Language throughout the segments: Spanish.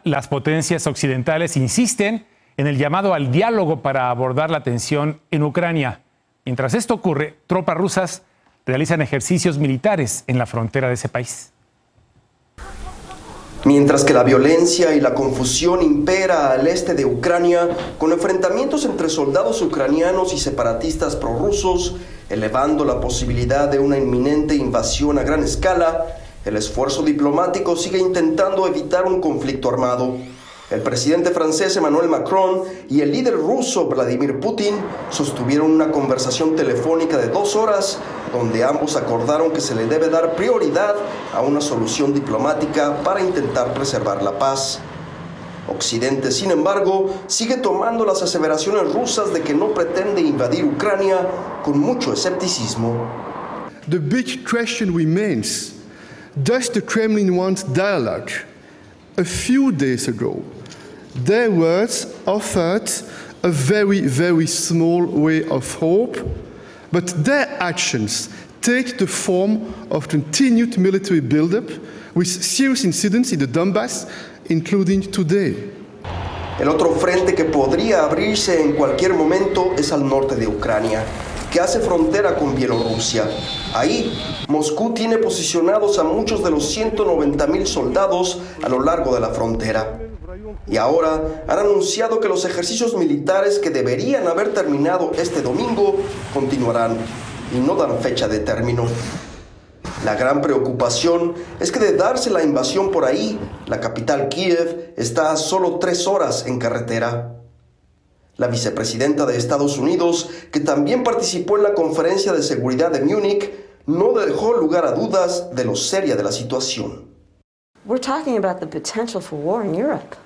Las potencias occidentales insisten en el llamado al diálogo para abordar la tensión en Ucrania. Mientras esto ocurre, tropas rusas realizan ejercicios militares en la frontera de ese país. Mientras que la violencia y la confusión impera al este de Ucrania, con enfrentamientos entre soldados ucranianos y separatistas prorrusos, elevando la posibilidad de una inminente invasión a gran escala, el esfuerzo diplomático sigue intentando evitar un conflicto armado. El presidente francés Emmanuel Macron y el líder ruso Vladimir Putin sostuvieron una conversación telefónica de 2 horas, donde ambos acordaron que se le debe dar prioridad a una solución diplomática para intentar preservar la paz. Occidente, sin embargo, sigue tomando las aseveraciones rusas de que no pretende invadir Ucrania con mucho escepticismo. The big question remains: does the Kremlin want dialogue? A few days ago, their words offered a very, very small ray of hope, but their actions take the form of continued military buildup with serious incidents in the Donbass, including today. El otro frente que podría abrirse en cualquier momento es al norte de Ucrania, que hace frontera con Bielorrusia. Ahí, Moscú tiene posicionados a muchos de los 190,000 soldados a lo largo de la frontera. Y ahora han anunciado que los ejercicios militares que deberían haber terminado este domingo continuarán y no dan fecha de término. La gran preocupación es que de darse la invasión por ahí, la capital Kiev está a solo 3 horas en carretera. La vicepresidenta de Estados Unidos, que también participó en la conferencia de seguridad de Múnich, no dejó lugar a dudas de lo seria de la situación. We're talking about the potential for war in Europe.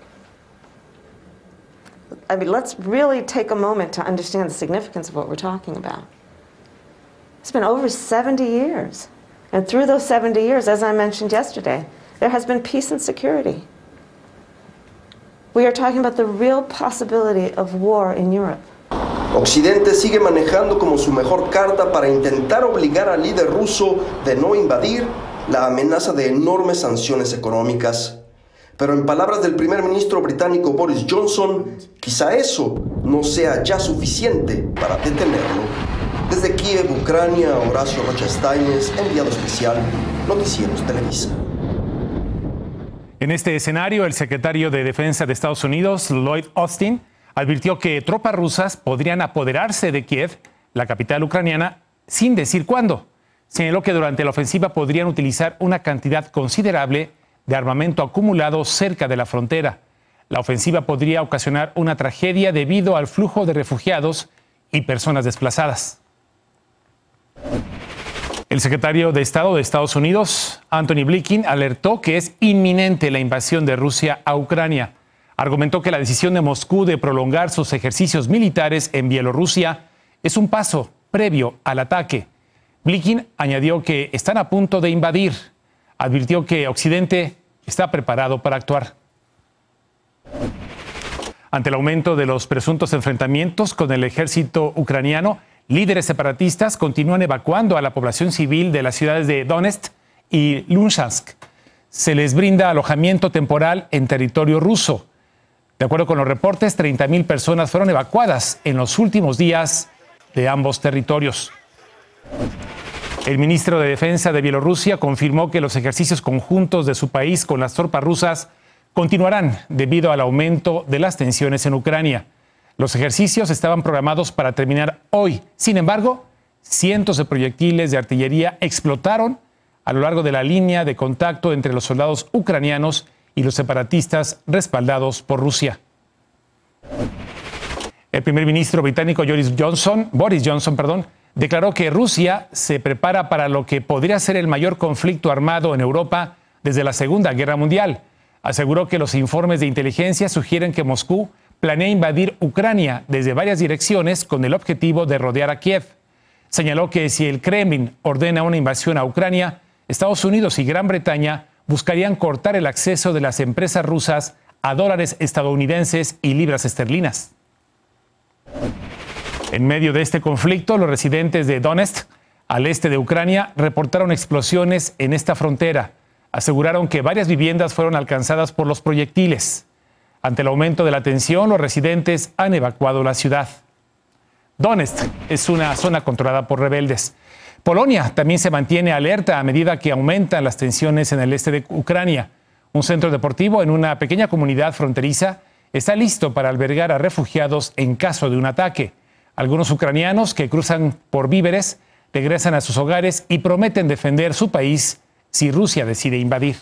I mean, let's really take a moment to understand the significance of what we're talking about. It's been over 70 years. And through those 70 years, as I mentioned yesterday, there has been peace and security. We are talking about the real possibility of war in Europe. Occidente sigue manejando como su mejor carta para intentar obligar al líder ruso de no invadir la amenaza de enormes sanciones económicas. Pero en palabras del primer ministro británico Boris Johnson, quizá eso no sea ya suficiente para detenerlo. Desde Kiev, Ucrania, Horacio Rocha Steines, enviado especial, Noticieros Televisa. En este escenario, el secretario de Defensa de Estados Unidos, Lloyd Austin, advirtió que tropas rusas podrían apoderarse de Kiev, la capital ucraniana, sin decir cuándo. Señaló que durante la ofensiva podrían utilizar una cantidad considerable de armamento acumulado cerca de la frontera. La ofensiva podría ocasionar una tragedia debido al flujo de refugiados y personas desplazadas. El secretario de Estado de Estados Unidos, Antony Blinken, alertó que es inminente la invasión de Rusia a Ucrania. Argumentó que la decisión de Moscú de prolongar sus ejercicios militares en Bielorrusia es un paso previo al ataque. Blinken añadió que están a punto de invadir. Advirtió que Occidente está preparado para actuar. Ante el aumento de los presuntos enfrentamientos con el ejército ucraniano, líderes separatistas continúan evacuando a la población civil de las ciudades de Donetsk y Luhansk. Se les brinda alojamiento temporal en territorio ruso. De acuerdo con los reportes, 30,000 personas fueron evacuadas en los últimos días de ambos territorios. El ministro de Defensa de Bielorrusia confirmó que los ejercicios conjuntos de su país con las tropas rusas continuarán debido al aumento de las tensiones en Ucrania. Los ejercicios estaban programados para terminar hoy. Sin embargo, cientos de proyectiles de artillería explotaron a lo largo de la línea de contacto entre los soldados ucranianos y los separatistas respaldados por Rusia. El primer ministro británico Boris Johnson, declaró que Rusia se prepara para lo que podría ser el mayor conflicto armado en Europa desde la Segunda Guerra Mundial. Aseguró que los informes de inteligencia sugieren que Moscú planea invadir Ucrania desde varias direcciones con el objetivo de rodear a Kiev. Señaló que si el Kremlin ordena una invasión a Ucrania, Estados Unidos y Gran Bretaña buscarían cortar el acceso de las empresas rusas a dólares estadounidenses y libras esterlinas. En medio de este conflicto, los residentes de Donetsk, al este de Ucrania, reportaron explosiones en esta frontera. aseguraron que varias viviendas fueron alcanzadas por los proyectiles. Ante el aumento de la tensión, los residentes han evacuado la ciudad. Donetsk es una zona controlada por rebeldes. Polonia también se mantiene alerta a medida que aumentan las tensiones en el este de Ucrania. Un centro deportivo en una pequeña comunidad fronteriza está listo para albergar a refugiados en caso de un ataque. Algunos ucranianos que cruzan por víveres regresan a sus hogares y prometen defender su país si Rusia decide invadir.